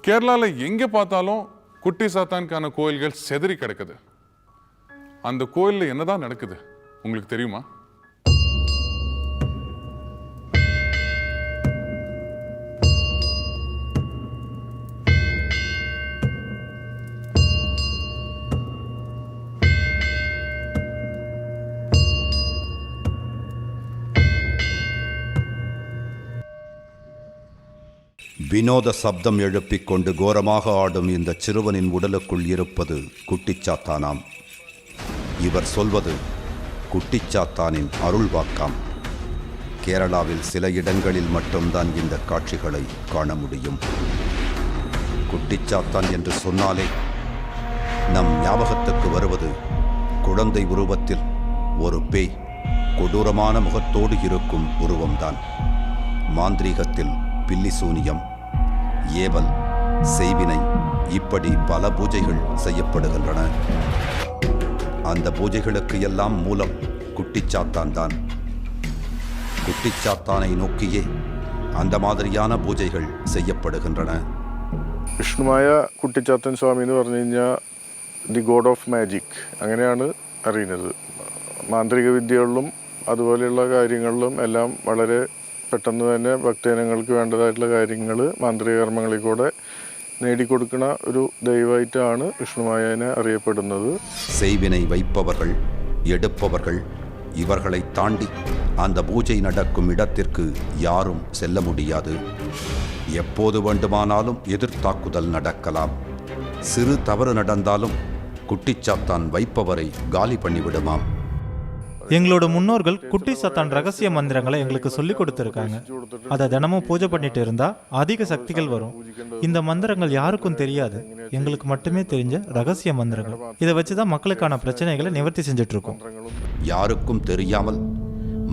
கேரளாவில் எங்கே பார்த்தாலும் குட்டி சாத்தானுக்கான கோயில்கள் செதறி கிடக்குது. அந்த கோயிலில் என்னதான் நடக்குது உங்களுக்கு தெரியுமா? வினோத சப்தம் எழுப்பிக் கொண்டு கோரமாக ஆடும் இந்த சிறுவனின் உடலுக்குள் இருப்பது குட்டிச்சாத்தானாம். இவர் சொல்வது குட்டிச்சாத்தானின் அருள் வாக்காம். கேரளாவில் சில இடங்களில் மட்டும்தான் இந்த காட்சிகளை காண முடியும். குட்டிச்சாத்தான் என்று சொன்னாலே நம் ஞாபகத்துக்கு வருவது குழந்தை உருவத்தில் ஒரு பேய் கொடூரமான முகத்தோடு இருக்கும் உருவம்தான். மாந்திரீகத்தில் பில்லி சூனியம், ஏவல், செய்வினை இப்படி பல பூஜைகள் செய்யப்படுகின்றன. அந்த பூஜைகளுக்கு எல்லாம் மூலம் குட்டிச்சாத்தான் தான். குட்டிச்சாத்தானை நோக்கியே அந்த மாதிரியான பூஜைகள் செய்யப்படுகின்றன. വിഷ്ണുമായ കുട്ടിച്ചാത്തൻ സ്വാമി എന്ന് പറഞ്ഞു കഴിഞ്ഞാൽ ദി ഗോഡ് ഓഫ് മാജിക് അങ്ങനെയാണ് അറിയുന്നത്. മാന്ത്രിക വിദ്യകളിലും അതുപോലെയുള്ള കാര്യങ്ങളിലും എല്ലാം വളരെ പെട്ടെന്ന് തന്നെ ഭക്തജനങ്ങൾക്ക് വേണ്ടതായിട്ടുള്ള കാര്യങ്ങൾ മാന്ത്രിക കർമ്മങ്ങളിൽ കൂടെ നേടിക്കൊടുക്കുന്ന ഒരു ദൈവമായിട്ടാണ് വിഷ്ണുമായനെ അറിയപ്പെടുന്നത്. செய்வினை வைப்பவர்கள், எடுப்பவர்கள் இவர்களை தாண்டி அந்த பூஜை நடக்கும் இடத்திற்கு யாரும் செல்ல முடியாது. எப்போது வேண்டுமானாலும் எதிர்த்தாக்குதல் நடக்கலாம். சிறு தவறு நடந்தாலும் குட்டிச்சாத்தான் வைப்பவரை காலி பண்ணிவிடுமாம். எங்களோட முன்னோர்கள் குட்டி சாத்தான் ரகசிய மந்திரங்களை எங்களுக்கு சொல்லி கொடுத்துருக்காங்க. அதை தினமும் பூஜை பண்ணிட்டு இருந்தா அதிக சக்திகள் வரும். இந்த மந்திரங்கள் யாருக்கும் தெரியாது, எங்களுக்கு மட்டுமே தெரிஞ்ச ரகசிய மந்திரங்கள். இதை வச்சுதான் மக்களுக்கான பிரச்சனைகளை நிவர்த்தி செஞ்சுட்டு இருக்கோம். யாருக்கும் தெரியாமல்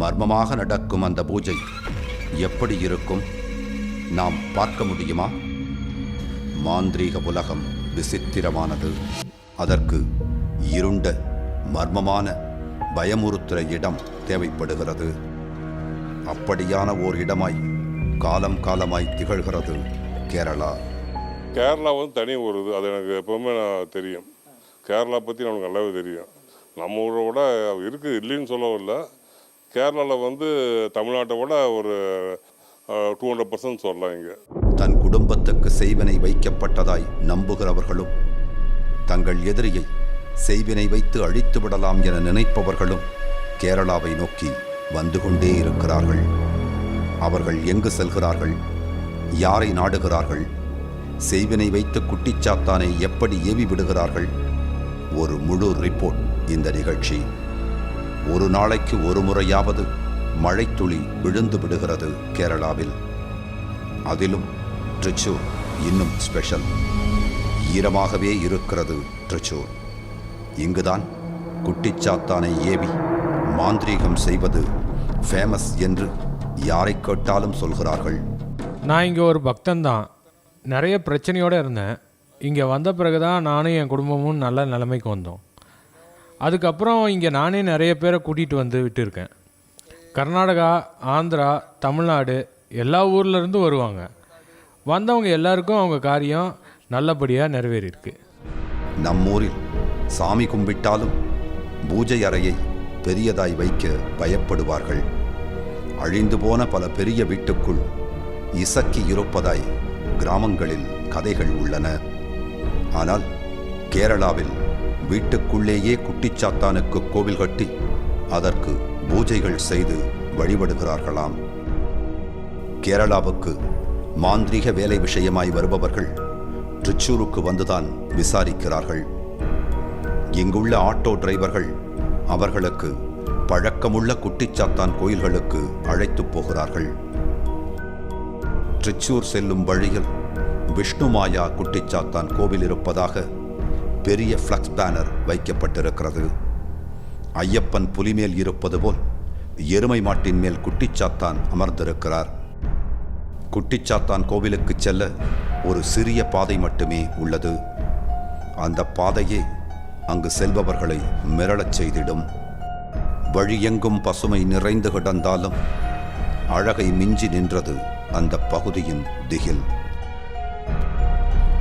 மர்மமாக நடக்கும் அந்த பூஜை எப்படி இருக்கும் நாம் பார்க்க முடியுமா? மாந்திரீக உலகம் விசித்திரமானது. அதற்கு இருண்ட மர்மமான பயமுறுத்துற இடம் தேவைப்படுகிறது. அப்படியான ஓர் இடமாய் காலம் காலமாய் திகழ்கிறது கேரளா. கேரளா தனி ஒரு இது, அது எனக்கு எப்போவுமே தெரியும். கேரளா பற்றி நமக்கு நல்லாவே தெரியும். நம்ம ஊரோட இருக்குது, இல்லைன்னு சொல்லவில்லை. கேரளாவில் தமிழ்நாட்டை விட ஒரு 200% சொல்லலாம். இங்கே தன் குடும்பத்துக்கு செய்வினை வைக்கப்பட்டதாய் நம்புகிறவர்களும், தங்கள் எதிரியை செய்வினை வைத்து அழித்து விடலாம் என நினைப்பவர்களும் கேரளாவை நோக்கி வந்து கொண்டே இருக்கிறார்கள். அவர்கள் எங்கு செல்கிறார்கள், யாரை நாடுகிறார்கள், செய்வினை வைத்து குட்டிச்சாத்தானை எப்படி ஏவி விடுகிறார்கள், ஒரு முழு ரிப்போர்ட் இந்த நிகழ்ச்சி. ஒரு நாளைக்கு ஒரு முறையாவது மழைத்துளி விழுந்து விடுகிறது கேரளாவில். அதிலும் ட்ரிச்சூர் இன்னும் ஸ்பெஷல். ஈரமாகவே இருக்கிறது ட்ரிச்சூர். இங்குதான் குட்டிச்சாத்தானை ஏவி மாந்திரீகம் செய்வது ஃபேமஸ் என்று யாரை கேட்டாலும் சொல்கிறார்கள். நான் இங்கே ஒரு பக்தன்தான். நிறைய பிரச்சனையோடு இருந்தேன். இங்கே வந்த பிறகு தான் நானும் என் குடும்பமும் நல்ல நிலைமைக்கு வந்தோம். அதுக்கப்புறம் இங்கே நானே நிறைய பேரை கூட்டிகிட்டு வந்து விட்டுருக்கேன். கர்நாடகா, ஆந்திரா, தமிழ்நாடு எல்லா ஊர்லேருந்து வருவாங்க. வந்தவங்க எல்லாருக்கும் அவங்க காரியம் நல்லபடியாக நிறைவேறியிருக்கு. நம்மூரில் சாமி கும்பிட்டாலும் பூஜை அறையை பெரியதாய் வைக்க பயப்படுவார்கள். அழிந்து போன பல பெரிய வீட்டுக்குள் இசக்கி இருப்பதாய் கிராமங்களில் கதைகள் உள்ளன. ஆனால் கேரளாவில் வீட்டுக்குள்ளேயே குட்டிச்சாத்தானுக்கு கோவில் கட்டி அதற்கு பூஜைகள் செய்து வழிபடுகிறார்களாம். கேரளாவுக்கு மாந்திரீக வேலை விஷயமாய் வருபவர்கள் ட்ரிச்சூருக்கு வந்துதான் விசாரிக்கிறார்கள். இங்குள்ள ஆட்டோ டிரைவர்கள் அவர்களுக்கு பழக்கமுள்ள குட்டிச்சாத்தான் கோயில்களுக்கு அழைத்து போகிறார்கள். ட்ரிச்சூர் செல்லும் வழியில் விஷ்ணுமாயா குட்டிச்சாத்தான் கோவில் இருப்பதாக பெரிய ஃப்ளக்ஸ் பேனர் வைக்கப்பட்டிருக்கிறது. ஐயப்பன் புலிமேல் இருப்பது போல் எருமை மாட்டின் மேல் குட்டிச்சாத்தான் அமர்ந்திருக்கிறார். குட்டிச்சாத்தான் கோவிலுக்கு செல்ல ஒரு சிறிய பாதை மட்டுமே உள்ளது. அந்த பாதையே அங்கு செல்பவர்களை மிரளச் செய்திடும். வழியெங்கும் பசுமை நிறைந்து கிடந்தாலும் அழகை மிஞ்சி நின்றது அந்த பகுதியின் திகில்.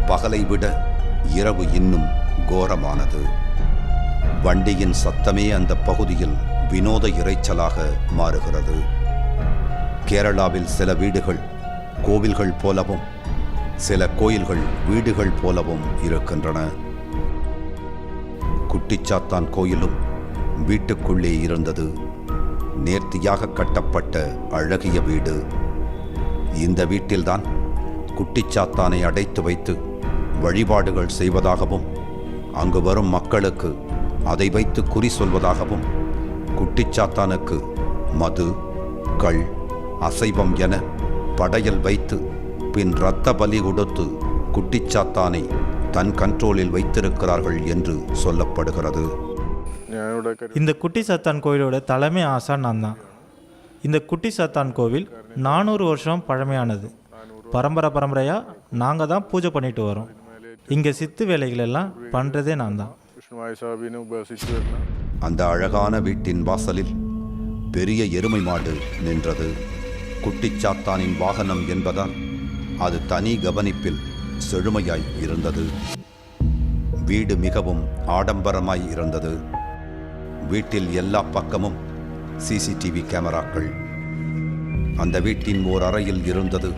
பகலை விட இரவு இன்னும் கோரமானது. வண்டியின் சத்தமே அந்த பகுதியில் வினோத இரைச்சலாக மாறுகிறது. கேரளாவில் சில வீடுகள் கோவில்கள் போலவும் சில கோயில்கள் வீடுகள் போலவும் இருக்கின்றன. குட்டிச்சாத்தான் கோயிலும் வீட்டுக்குள்ளே இருந்தது. நேர்த்தியாக கட்டப்பட்ட அழகிய வீடு. இந்த வீட்டில்தான் குட்டிச்சாத்தானை அடைத்து வைத்து வழிபாடுகள் செய்வதாகவும் அங்கு வரும் மக்களுக்கு அதை வைத்து குறி சொல்வதாகவும் குட்டிச்சாத்தானுக்கு மது, கள், அசைவம் என படையல் வைத்து பின் இரத்த பலி கொடுத்து குட்டிச்சாத்தானை தன் கண்ட்ரோலில் வைத்திருக்கிறார்கள் என்று சொல்லப்படுகிறது. இந்த குட்டி சாத்தான் கோவிலோட தலைமை ஆசான் நான் தான். இந்த குட்டி சாத்தான் கோவில் 400 வருஷம் பழமையானது. பரம்பரையாக நாங்கள் தான் பூஜை பண்ணிட்டு வரோம். இங்கே சித்து வேலைகள் எல்லாம் பண்ணுறதே நான் தான். அந்த அழகான வீட்டின் வாசலில் பெரிய எருமை மாடு நின்றது. குட்டிச்சாத்தானின் வாகனம் என்பதால் அது தனி கவனிப்பில் செழுமையாய் இருந்தது. வீடு மிகவும் ஆடம்பரமாய் இருந்தது. வீட்டில் எல்லா பக்கமும் சிசிடிவி கேமராக்கள். அந்த வீட்டின் ஓர் அறையில் இருந்தது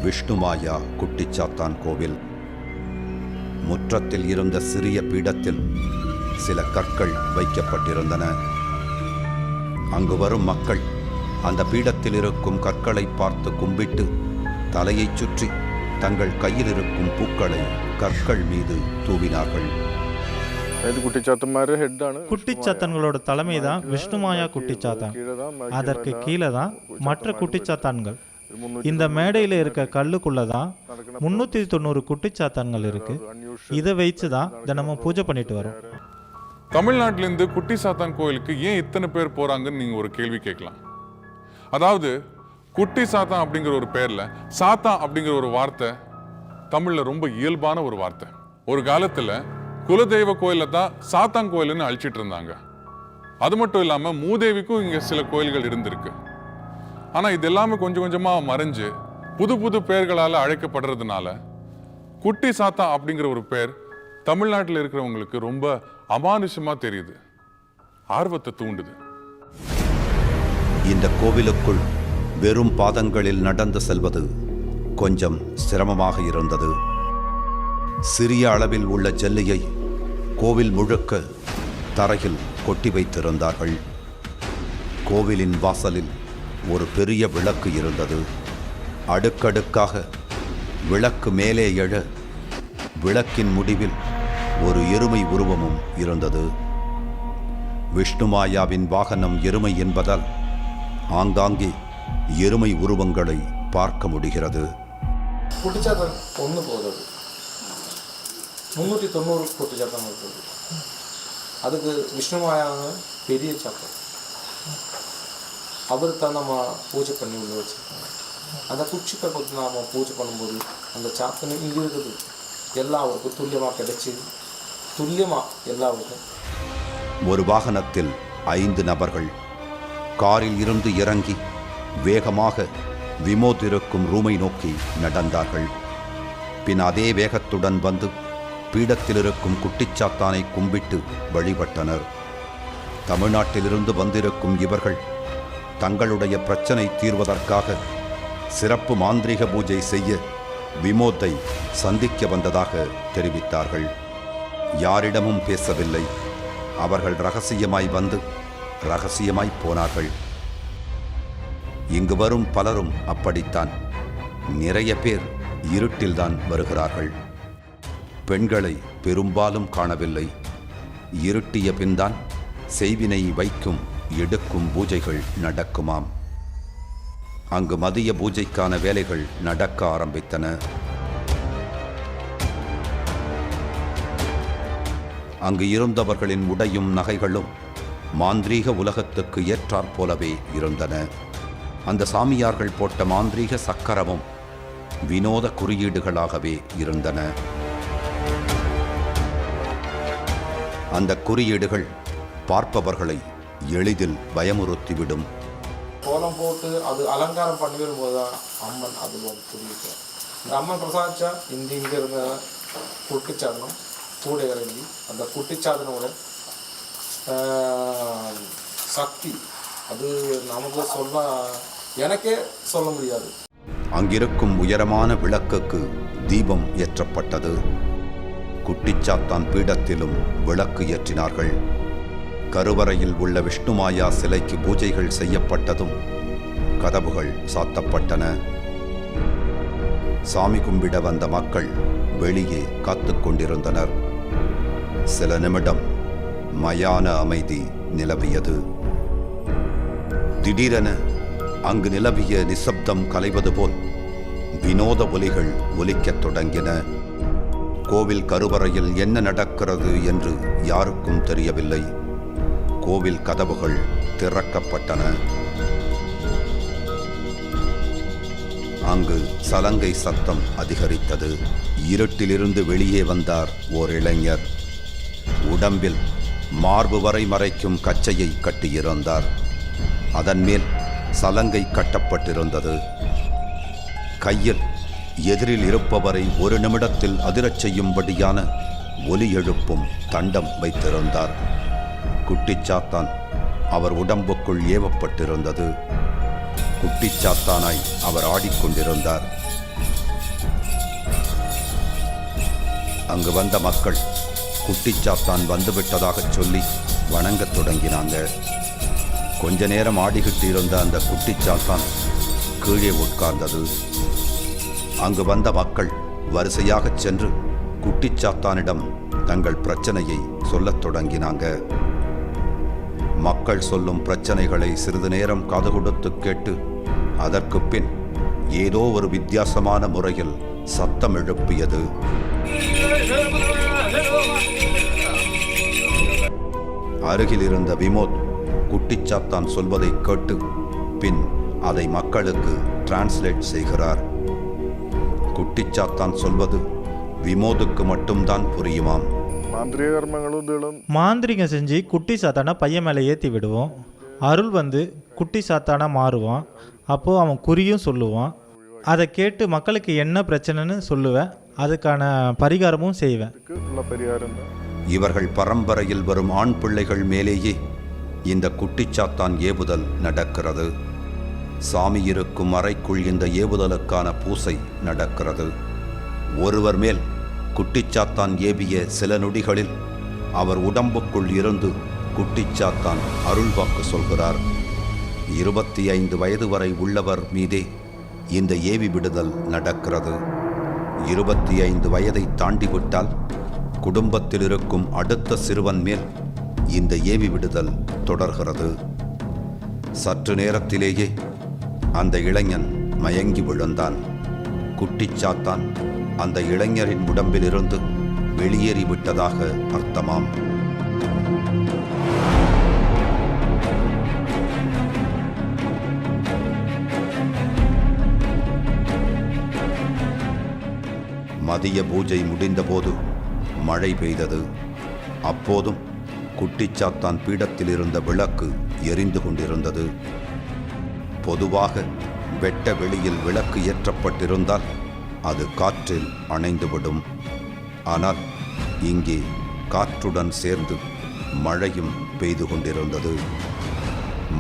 விஷ்ணுமாயா குட்டிச்சாத்தான் கோவில். முற்றத்தில் இருந்த சிறிய பீடத்தில் சில கற்கள் வைக்கப்பட்டிருந்தன. அங்கு வரும் மக்கள் அந்த பீடத்தில் இருக்கும் கற்களை பார்த்து கும்பிட்டு தலையைச் சுற்றி தங்கள் கையில் இருக்கும் பூக்களை கற்கள் மீது தூவினார்கள். குட்டிச்சாத்தான்களோட தலைமை தான் விஷ்ணுமாயா குட்டிச்சாத்தான். அதற்கு கீழே தான் மற்ற குட்டிச்சாத்தான்கள். இந்த மேடையில் இருக்க கல்லுக்குள்ள தான் 390 குட்டிச்சாத்தான்கள் இருக்கு. இதை வச்சு தான் தினமும் பூஜை பண்ணிட்டு வரோம். தமிழ்நாட்டிலேருந்து குட்டி சாத்தான் கோயிலுக்கு ஏன் இத்தனை பேர் போறாங்கன்னு நீங்க ஒரு கேள்வி கேட்கலாம். அதாவது குட்டி சாத்தான் அப்படிங்கிற ஒரு பேர்ல சாத்தான் அப்படிங்கிற ஒரு வார்த்தை தமிழ்ல ரொம்ப இயல்பான ஒரு வார்த்தை. ஒரு காலத்துல குலதெய்வ கோயில தான் சாத்தான் கோயில்னு அழிச்சிட்டு இருந்தாங்க. அது மட்டும் இல்லாம மூதேவிக்கும் இங்க சில கோயில்கள் இருந்திருக்கு. ஆனா இது எல்லாமே கொஞ்சம் கொஞ்சமா மறைஞ்சு புது புது பெயர்களால அழைக்கப்படுறதுனால குட்டி சாத்தான் அப்படிங்கிற ஒரு பேர் தமிழ்நாட்டில் இருக்கிறவங்களுக்கு ரொம்ப அமானுஷமா தெரியுது, ஆர்வத்தை தூண்டுது. இந்த கோவிலுக்குள் வெறும் பாதங்களில் நடந்து செல்வது கொஞ்சம் சிரமமாக இருந்தது. சிறிய அளவில் உள்ள ஜல்லியை கோவில் முழுக்க தரையில் கொட்டி வைத்திருந்தார்கள். கோவிலின் வாசலில் ஒரு பெரிய விளக்கு இருந்தது. அடுக்கடுக்காக விளக்கு மேலே எழ விளக்கின் முடிவில் ஒரு எருமை உருவமும் இருந்தது. விஷ்ணுமாயாவின் வாகனம் எருமை என்பதால் ஆங்காங்கே எருமை உருவங்களை பார்க்க முடிகிறது. குட்டிச்சாத்தான் ஒன்று போகுது. 390 குட்டிச்சாத்தான் இருக்குது. அதுக்கு விஷ்ணுமாயான்னு பெரிய சாத்தம். அவருக்கு தான் நம்ம பூஜை பண்ணி உள்ள வச்சுருக்கோம். அந்த குச்சிக்கை கொடுத்து நாம் பூஜை பண்ணும்போது அந்த சாத்தனை இங்கே இருக்குது. எல்லாருக்கும் துல்லியமாக கிடைச்சி துல்லியமாக எல்லாருக்கும். ஒரு வாகனத்தில் 5 நபர்கள் காரில் இருந்து இறங்கி வேகமாக விமோத் இருக்கும் ரூமை நோக்கி நடந்தார்கள். பின் அதே வேகத்துடன் வந்து பீடத்தில் இருக்கும் குட்டிச்சாத்தானை கும்பிட்டு வழிபட்டனர். தமிழ்நாட்டிலிருந்து வந்திருக்கும் இவர்கள் தங்களுடைய பிரச்சனை தீர்வதற்காக சிறப்பு மாந்திரீக பூஜை செய்ய விமோத்தை சந்திக்க வந்ததாக தெரிவித்தார்கள். யாரிடமும் பேசவில்லை. அவர்கள் ரகசியமாய் வந்து ரகசியமாய் போனார்கள். இங்கு வரும் பலரும் அப்படித்தான். நிறைய பேர் இருட்டில்தான் வருகிறார்கள். பெண்களை பெரும்பாலும் காணவில்லை. இருட்டிய பின்தான் செய்வினை வைக்கும் எடுக்கும் பூஜைகள் நடக்குமாம். அங்கு மதிய பூஜைக்கான வேலைகள் நடக்க ஆரம்பித்தன. அங்கு இருந்தவர்களின் உடையும் நகைகளும் மாந்திரீக உலகத்துக்கு ஏற்றாற் போலவே இருந்தன. அந்த சாமியார்கள் போட்ட மாந்திரீக சக்கரமும் வினோத குறியீடுகளாகவே இருந்தன. அந்த குறியீடுகள் பார்ப்பவர்களை எளிதில் பயமுறுத்திவிடும். கோலம் போட்டு அது அலங்காரம் பண்ணி வரும்போது தான் அம்மன் அது புரியுது. இந்த அம்மன் பிரசாதிச்சா இங்கே இருந்த குட்டிச்சாதனம் கூட இறங்கி அந்த குட்டிச்சாதனோட சக்தி அது நமக்கு எனக்கே சொல்ல முடியாது. அங்கிருக்கும் உயரமான விளக்குக்கு தீபம் ஏற்றப்பட்டது. குட்டிச்சாத்தான் பீடத்திலும் விளக்கு ஏற்றினார்கள். கருவறையில் உள்ள விஷ்ணுமாயா சிலைக்கு பூஜைகள் செய்யப்பட்டதும் கதவுகள் சாத்தப்பட்டன. சாமி கும்பிட வந்த மக்கள் வெளியே காத்துக் கொண்டிருந்தனர். சில நிமிடம் மயான அமைதி நிலவியது. திடீரென அங்கு நிலவிய நிசப்தம் கலைவது போல் வினோத ஒலிகள் ஒலிக்கத் தொடங்கின. கோவில் கருவறையில் என்ன நடக்கிறது என்று யாருக்கும் தெரியவில்லை. கோவில் கதவுகள் திறக்கப்பட்டன. அங்கு சலங்கை சத்தம் அதிகரித்தது. இருட்டிலிருந்து வெளியே வந்தார் ஓர் இளைஞர். உடம்பில் மார்பு வரை மறைக்கும் கச்சையை கட்டியிருந்தார். அதன் மேல் சலங்கை கட்டப்பட்டிருந்தது. கையில் எதிரில் இருப்பவரை ஒரு நிமிடத்தில் அதிரச் செய்யும்படியான ஒலி எழுப்பும் தண்டம் வைத்திருந்தார். குட்டிச்சாத்தான் அவர் உடம்புக்குள் ஏவப்பட்டிருந்தது. குட்டிச்சாத்தானாய் அவர் ஆடிக்கொண்டிருந்தார். அங்கு வந்த மக்கள் குட்டிச்சாத்தான் வந்துவிட்டதாக சொல்லி வணங்கத் தொடங்கினாங்க. கொஞ்ச நேரம் ஆடிக்கிட்டு இருந்த அந்த குட்டிச்சாத்தான் கீழே உட்கார்ந்தது. அங்கு வந்த மக்கள் வரிசையாகச் சென்று குட்டிச்சாத்தானிடம் தங்கள் பிரச்சனையை சொல்லத் தொடங்கினாங்க. மக்கள் சொல்லும் பிரச்சனைகளை சிறிது நேரம் காது கொடுத்து கேட்டு அதற்கு பின் ஏதோ ஒரு வித்தியாசமான முறையில் சத்தம் எழுப்பியது. அருகில் இருந்த விமோத் குட்டிச்சாத்தான் சொல்வதை கேட்டு பின் அதை மக்களுக்கு டிரான்ஸ்லேட் செய்கிறார். குட்டிச்சாத்தான் சொல்வது விமோதுக்கு மட்டும்தான் புரியுமாம். மாந்திரிகம் செஞ்சு குட்டி சாத்தானை பையன் மேலே ஏற்றி விடுவோம். அருள் வந்து குட்டி சாத்தானா மாறுவான். அப்போது அவன் குறியும் சொல்லுவான். அதை கேட்டு மக்களுக்கு என்ன பிரச்சனைன்னு சொல்லுவேன். அதுக்கான பரிகாரமும் செய்வேன். இவர்கள் பரம்பரையில் வரும் ஆண் பிள்ளைகள் மேலேயே இந்த குட்டிச்சாத்தான் ஏவுதல் நடக்கிறது. சாமி இருக்கும் அறைக்குள் இந்த ஏவுதலுக்கான பூசை நடக்கிறது. ஒருவர் மேல் குட்டிச்சாத்தான் ஏவிய சில நொடிகளில் அவர் உடம்புக்குள் இருந்து குட்டிச்சாத்தான் அருள்வாக்கு சொல்கிறார். 25 வயது வரை உள்ளவர் மீதே இந்த ஏவி விடுதல் நடக்கிறது. 25 வயதை தாண்டிவிட்டால் குடும்பத்தில் இருக்கும் அடுத்த சிறுவன் மேல் இந்த ஏவி விடுதல் தொடர்கிறது. சற்று நேரத்திலேயே அந்த இளைஞன் மயங்கி விழுந்தான். குட்டிச்சாத்தான் அந்த இளைஞரின் உடம்பிலிருந்து வெளியேறிவிட்டதாக அர்த்தமாம். மதிய பூஜை முடிந்தபோது மழை பெய்தது. அப்போதும் குட்டிச்சாத்தான் பீடத்தில் இருந்த விளக்கு எரிந்து கொண்டிருந்தது. பொதுவாக வெட்ட வெளியில் விளக்கு ஏற்றப்பட்டிருந்தால் அது காற்றில் அணைந்துவிடும். ஆனால் இங்கே காற்றுடன் சேர்ந்து மழையும் பெய்து கொண்டிருந்தது.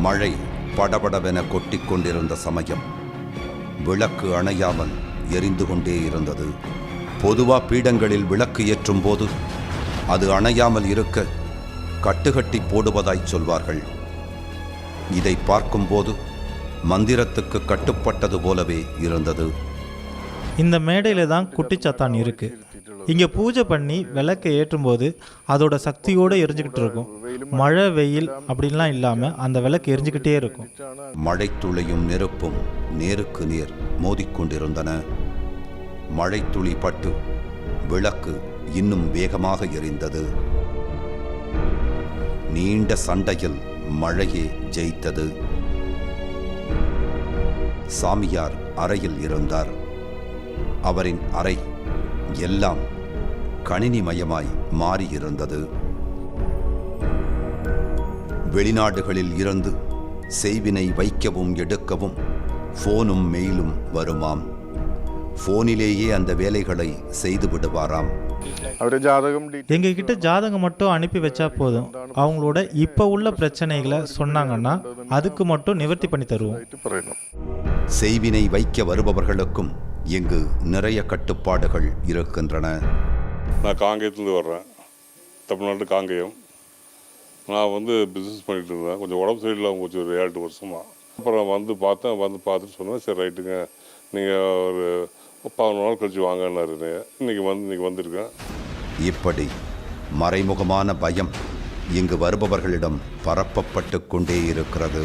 மழை படபடவென கொட்டிக் கொண்டிருந்த சமயம் விளக்கு அணையாமல் எரிந்து கொண்டே இருந்தது. பொதுவா பீடங்களில் விளக்கு ஏற்றும் போது அது அணையாமல் இருக்க கட்டுக்கட்டி போடுவதாய் சொல்வார்கள். இதை பார்க்கும்போது மந்திரத்துக்கு கட்டுப்பட்டது போலவே இருந்தது. இந்த மேடையில் தான் குட்டிச்சாத்தான் இருக்கு. இங்கே பூஜை பண்ணி விளக்கை ஏற்றும்போது அதோட சக்தியோடு எரிஞ்சுக்கிட்டு இருக்கும். மழை வெயில் அப்படின்லாம் இல்லாமல் அந்த விளக்கு எரிஞ்சுக்கிட்டே இருக்கும். மழைத்துளியும் நெருப்பும் நேருக்கு நேர் மோதிக்கொண்டிருந்தன. மழைத்துளி பட்டு விளக்கு இன்னும் வேகமாக எரிந்தது. நீண்ட சண்டையில் மழையே ஜெயித்தது. சாமியார் அறையில் இருந்தார். அவரின் அறை எல்லாம் கணினிமயமாய் மாறியிருந்தது. வெளிநாடுகளில் இருந்து செய்வினை வைக்கவும் எடுக்கவும் ஃபோனும் மெயிலும் வருமாம். போனிலேயே அந்த வேலைகளை செய்து விடுவாராம். അവരെ ജാതകം எங்ககிட்ட ஜாதகம் மட்டும் அனுப்பி வச்சா போதும். அவங்களோட இப்போ உள்ள பிரச்சனைகளை சொன்னாங்கன்னா அதுக்கு மட்டும் நிவர்த்தி பண்ணி தருவோம். ഡീറ്റെയിൽസ് പറയുന്നു. செய்வினை வைக்க வருபவர்களுக்கும் இங்கு நிறைய கட்டுப்பாடுகள் இருக்கின்றன. நான் காங்கேயத்துலேருந்து வர்றேன், தமிழ்நாட்டு காங்கேயம். நான் பிஸ்னஸ் பண்ணிகிட்டு இருந்தேன். கொஞ்சம் உடம்பு சரியில்லாமல் போச்சு ஒரு 7-8 வருஷமாக. அப்புறம் பார்த்தேன், பார்த்துட்டு சொன்னேன், சரி ரைட்டுங்க, நீங்கள் ஒரு 11 நாள் கழிச்சு வாங்கினாரு. இன்னைக்கு வந்திருக்கேன். இப்படி மறைமுகமான பயம் இங்கு வருபவர்களிடம் பரப்பப்பட்டு கொண்டே இருக்கிறது.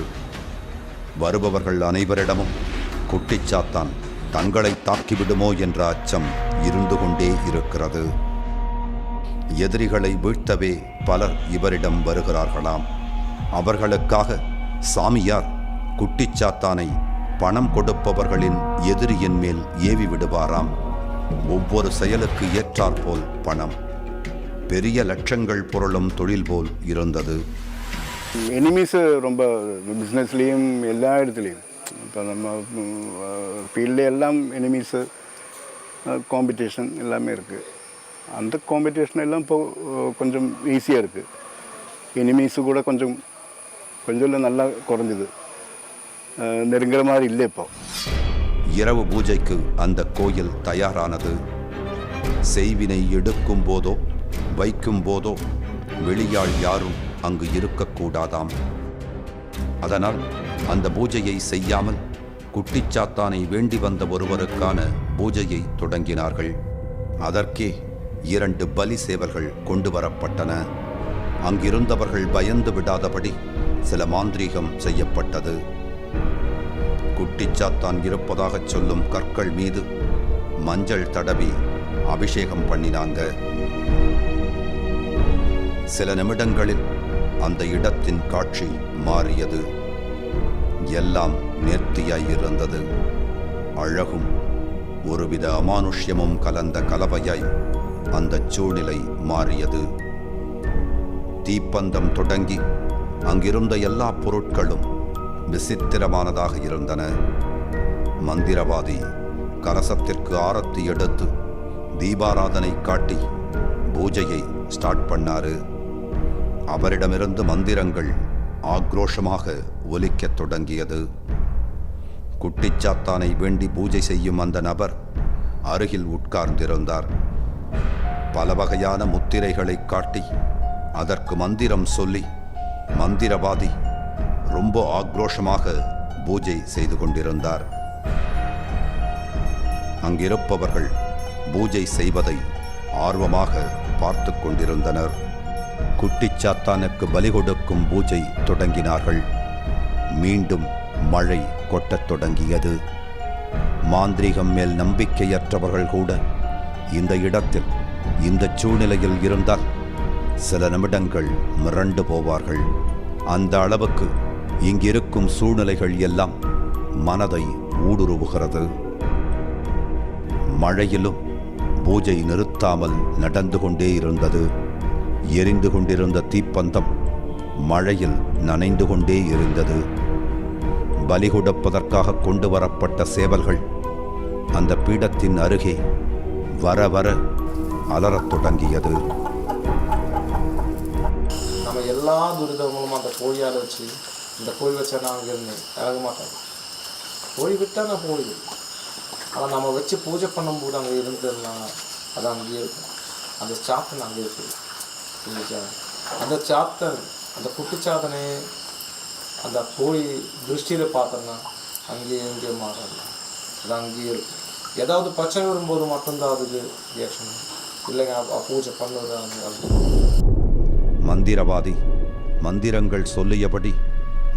வருபவர்கள் அனைவரிடமும் குட்டிச்சாத்தான் தங்களை தாக்கிவிடுமோ என்ற அச்சம் இருந்து கொண்டே இருக்கிறது. எதிரிகளை வீழ்த்தவே பலர் இவரிடம் வருகிறார்களாம். அவர்களுக்காக சாமியார் குட்டிச்சாத்தானை பணம் கொடுப்பவர்களின் எதிரியின் மேல் ஏவி விடுவாராம். ஒவ்வொரு செயலுக்கு ஏற்றாற்போல் பணம், பெரிய லட்சங்கள் புரளும் தொழில் போல் இருந்தது. எனிமீஸு ரொம்ப பிஸ்னஸ்லேயும் எல்லா இடத்துலையும் இப்போ நம்ம ஃபீல்டு எல்லாம் எனிமீஸு காம்படிஷன் எல்லாமே இருக்குது. அந்த காம்படிஷன் எல்லாம் இப்போ கொஞ்சம் ஈஸியாக இருக்குது. எனிமீஸு கூட கொஞ்சம் இல்லை நல்லா குறைஞ்சிது, நெருங்குற மாதிரி இல்லை. இப்போ இரவு பூஜைக்கு அந்த கோயில் தயாரானது. செய்வினை எடுக்கும் போதோ வைக்கும் போதோ வெளியாள் யாரும் அங்கு இருக்கக்கூடாதாம். அதனால் அந்த பூஜையை செய்யாமல் குட்டிச்சாத்தானை வேண்டி வந்த ஒருவருக்கான பூஜையை தொடங்கினார்கள். அதற்கே 2 பலி சேவல்கள் கொண்டு வரப்பட்டன. அங்கிருந்தவர்கள் பயந்து விடாதபடி சில மாந்திரீகம் செய்யப்பட்டது. குட்டிச்சாத்தான் இருப்பதாகச் சொல்லும் கற்கள் மீது மஞ்சள் தடவி அபிஷேகம் பண்ணினாங்க. சில நிமிடங்களில் அந்த இடத்தின் காட்சி மாறியது. எல்லாம் நேர்த்தியாயிருந்தது. அழகும் ஒருவித அமானுஷ்யமும் கலந்த கலவையாய் அந்த சூழ்நிலை மாறியது. தீப்பந்தம் தொடங்கி அங்கிருந்த எல்லா பொருட்களும் விசித்திரமானதாக இருந்தன. மந்திரவாதி கலசத்திற்கு ஆரத்தி எடுத்து தீபாராதனை காட்டி பூஜையை ஸ்டார்ட் பண்ணாரு. அவரிடமிருந்து மந்திரங்கள் ஆக்ரோஷமாக ஒலிக்கத் தொடங்கியது. குட்டிச்சாத்தானை வேண்டி பூஜை செய்யும் அந்த நபர் அருகில் உட்கார்ந்திருந்தார். பல வகையான முத்திரைகளை காட்டி அதற்கு மந்திரம் சொல்லி மந்திரவாதி ரொம்ப ஆக்ரோஷமாக பூஜை செய்து கொண்டிருந்தார். அங்கிருப்பவர்கள் பூஜை செய்வதை ஆர்வமாக பார்த்து கொண்டிருந்தனர். குட்டிச்சாத்தானுக்கு பலி கொடுக்கும் பூஜை தொடங்கினார்கள். மீண்டும் மழை கொட்டத் தொடங்கியது. மாந்திரீகம் மேல் நம்பிக்கையற்றவர்கள் கூட இந்த இடத்தில் இந்த சூழ்நிலையில் இருந்தால் சில நிமிடங்கள் மிரண்டு போவார்கள். அந்த அளவுக்கு இங்கிருக்கும் சூழ்நிலைகள் எல்லாம் மனதை ஊடுருவுகிறது. மழையிலும் பூஜை நிறுத்தாமல் நடந்து கொண்டே இருந்தது. எரிந்து கொண்டிருந்த தீப்பந்தம் மழையில் நனைந்து கொண்டே இருந்தது. பலி கொடுப்பதற்காக கொண்டு வரப்பட்ட சேவல்கள் அந்த பீடத்தின் அருகே வர வர அலறத் தொடங்கியது. நம்ம எல்லா துரிதங்களும் அந்த கோழியால் வச்சு, இந்த கோழி வச்சா நான் அங்கே இருந்தேன் இறங்க மாட்டாங்க. கோழி விட்டால் நான் போயிடுது. ஆனால் நம்ம வச்சு பூஜை பண்ணும்போது அங்கே இருந்ததுன்னா அது அங்கேயே இருக்கும். அந்த சாத்தன் அங்கே இருக்குது. அந்த சாத்தன், அந்த குட்டிச்சாத்தனே அந்த கோழி திருஷ்டியில் பார்த்தோன்னா அங்கேயே எங்கேயே மாறாது, அது அங்கேயே இருக்கும். ஏதாவது பிரச்சனை வரும்போது மட்டும்தான் அதுக்கு ரியாக்ஷன், இல்லைங்க பூஜை பண்ணுறது. மந்திரவாதி மந்திரங்கள் சொல்லியபடி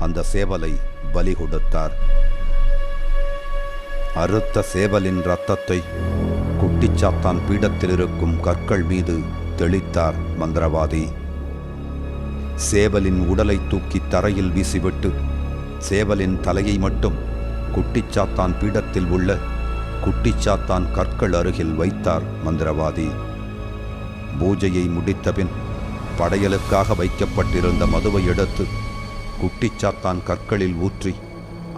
அந்த சேவலை பலி கொடுத்தார். அறுத்த சேவலின் இரத்தத்தை குட்டிச்சாத்தான் பீடத்தில் இருக்கும் கற்கள் மீது தெளித்தார் மந்திரவாதி. சேவலின் உடலை தூக்கி தரையில் வீசிவிட்டு சேவலின் தலையை மட்டும் குட்டிச்சாத்தான் பீடத்தில் உள்ள குட்டிச்சாத்தான் கற்கள் அருகில் வைத்தார் மந்திரவாதி. பூஜையை முடித்தபின் படையலுக்காக வைக்கப்பட்டிருந்த மதுவை எடுத்து குட்டிச்சாத்தான் கற்களில் ஊற்றி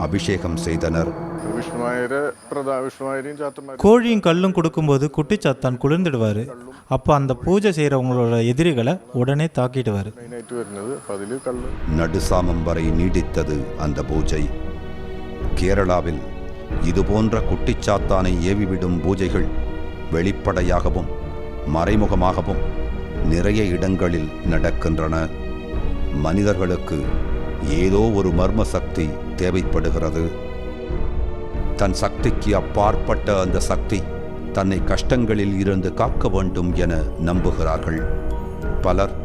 அபிஷேகம் செய்தனர். விஷ்ணுமாயரையும் சாத்தமாரி கோழியும் கல்லும் கொடுக்கும்போது குட்டிச்சாத்தான் குளிர்ந்துடுவார். அப்போ அந்த பூஜை செய்கிறவங்களோட எதிரிகளை உடனே தாக்கிடுவார். മെയിനായിട്ട് വരുന്നത്. അപ്പം അതിൽ കള്ള് நடுசாமம் வரை நீடித்தது அந்த பூஜை. கேரளாவில் இதுபோன்ற குட்டிச்சாத்தானை ஏவிவிடும் பூஜைகள் வெளிப்படையாகவும் மறைமுகமாகவும் நிறைய இடங்களில் நடக்கின்றன. மனிதர்களுக்கு ஏதோ ஒரு மர்ம சக்தி தேவைப்படுகிறது. தன் சக்திக்கு அப்பாற்பட்ட அந்த சக்தி தன்னை கஷ்டங்களில் இருந்து காக்க வேண்டும் என நம்புகிறார்கள். பலர்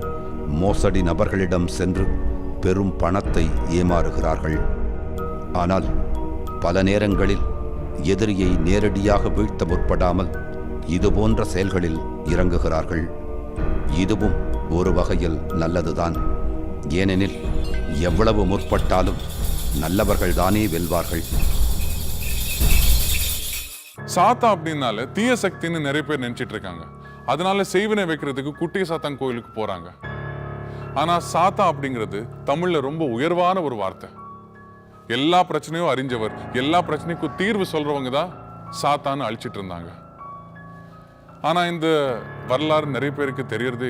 மோசடி நபர்களிடம் சென்று பெரும் பணத்தை ஏமாறுகிறார்கள். ஆனால் பல நேரங்களில் எதிரியை நேரடியாக வீழ்த்த முற்படாமல் இதுபோன்ற செயல்களில் இறங்குகிறார்கள். இதுவும் ஒரு வகையில் நல்லதுதான். ஏனெனில் எவ்வளவு முற்பட்டாலும் நல்லவர்கள் தானே வெல்வார்கள். சாத்தா அப்படின்னால தீய சக்தின்னு நிறைய பேர் நினைச்சிட்டு இருக்காங்க. அதனால செய்வினை வைக்கிறதுக்கு குட்டி சாத்தான் கோயிலுக்கு போறாங்க. ஆனா சாத்தா அப்படிங்கிறது தமிழ்ல ரொம்ப உயர்வான ஒரு வார்த்தை. எல்லா பிரச்சனையும் அறிஞ்சவர், எல்லா பிரச்சனைக்கும் தீர்வு சொல்றவங்க தான் சாத்தான்னு அழிச்சிட்டு இருந்தாங்க. ஆனா இந்த வரலாறு நிறைய பேருக்கு தெரியறதே